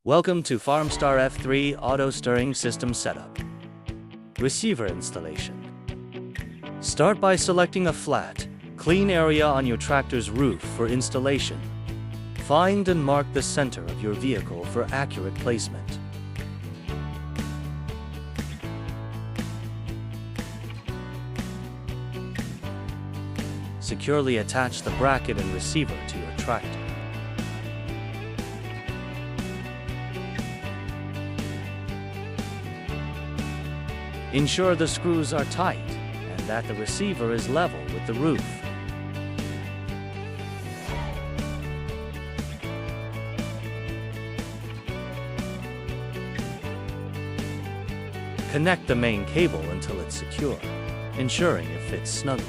Welcome to FARMSTAR-F3 Auto Stirring System Setup. Receiver installation. Start by selecting a flat, clean area on your tractor's roof for installation. Find and mark the center of your vehicle for accurate placement. Securely attach the bracket and receiver to your tractor. Ensure the screws are tight and that the receiver is level with the roof. Connect the main cable until it's secure, ensuring it fits snugly.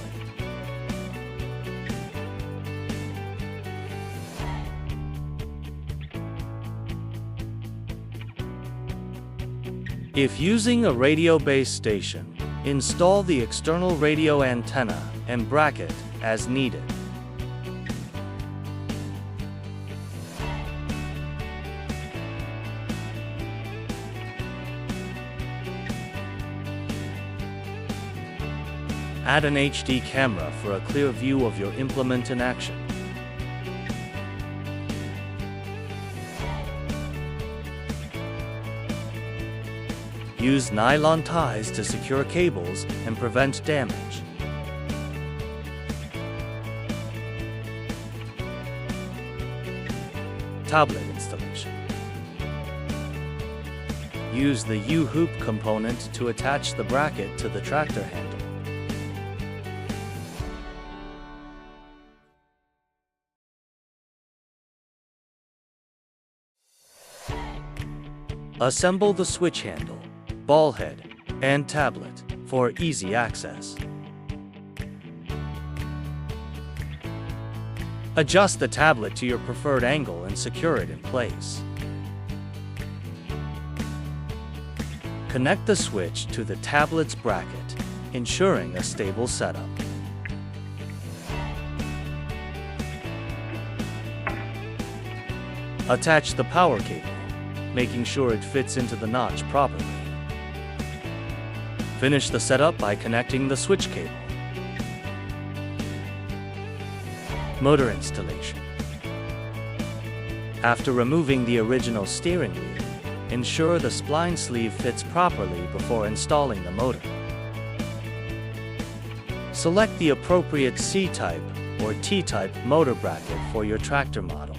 If using a radio base station, install the external radio antenna and bracket as needed. Add an HD camera for a clear view of your implement in action. Use nylon ties to secure cables and prevent damage. Tablet installation. Use the U-hoop component to attach the bracket to the tractor handle. Assemble the switch handle, ball head, and tablet for easy access. Adjust the tablet to your preferred angle and secure it in place. Connect the switch to the tablet's bracket, ensuring a stable setup. Attach the power cable, making sure it fits into the notch properly. Finish the setup by connecting the switch cable. Motor installation. After removing the original steering wheel, ensure the spline sleeve fits properly before installing the motor. Select the appropriate C-type or T-type motor bracket for your tractor model.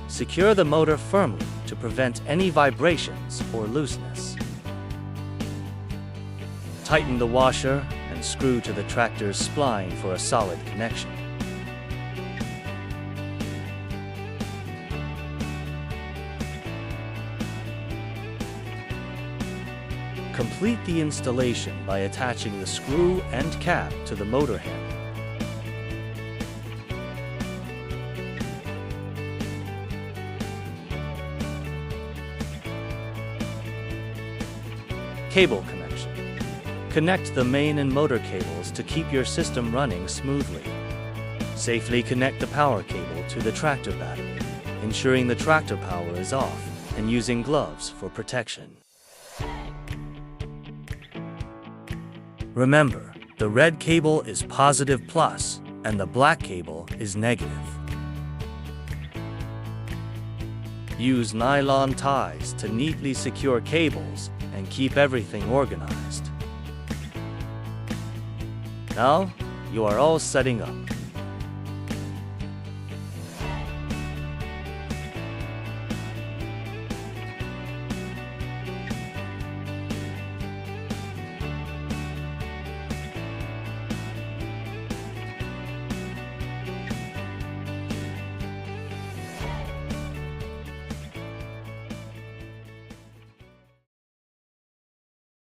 Secure the motor firmly to prevent any vibrations or looseness. Tighten the washer and screw to the tractor's spline for a solid connection. Complete the installation by attaching the screw and cap to the motor handle. Cable connection. Connect the main and motor cables to keep your system running smoothly. Safely connect the power cable to the tractor battery, ensuring the tractor power is off and using gloves for protection. Remember, the red cable is positive plus and the black cable is negative. Use nylon ties to neatly secure cables and keep everything organized. Now, you are all setting up.